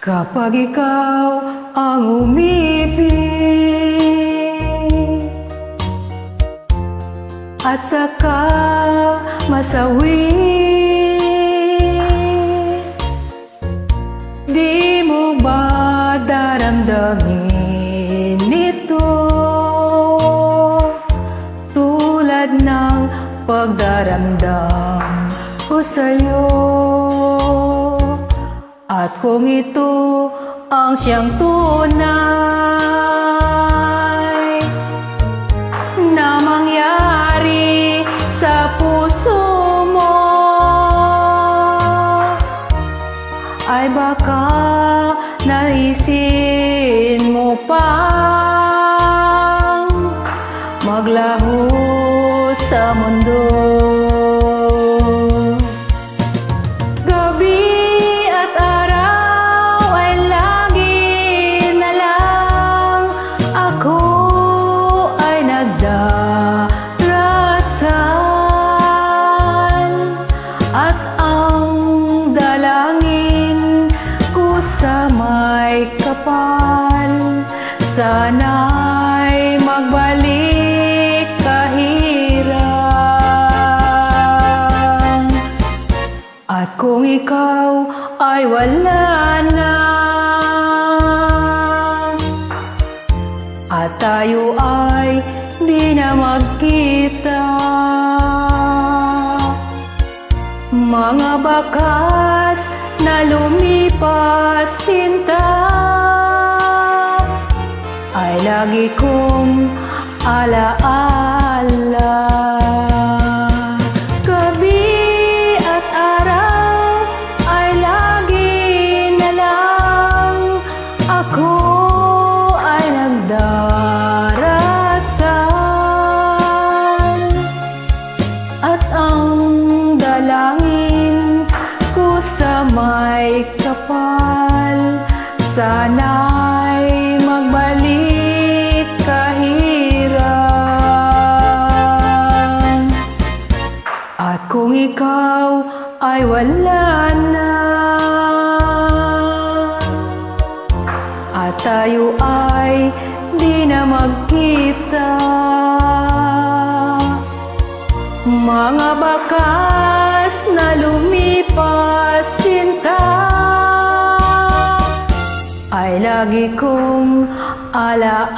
Kapag ikaw ang umibig at saka masawi, di mo ba daramdamin ito tulad ng pagdaramdam ko sa'yo? At kung ito ang siyang tunay na mangyari sa puso mo, ay baka naisin mo pang maglaho sa mundo. Sana'y magbalik kahirap. At kung ikaw ay wala na at tayo ay di na magkita, mga bakas na lumipas sinta ay lagi kong alaala. Gabi at araw ay lagi na lang ako ay nagdarasal, at ang dalangin ko sa may kapal, sana'y magbalik kahirap. At kung ikaw ay wala na at tayo ay di na magkita, mga bakas na lumipas sinta ay lagi kong alaala.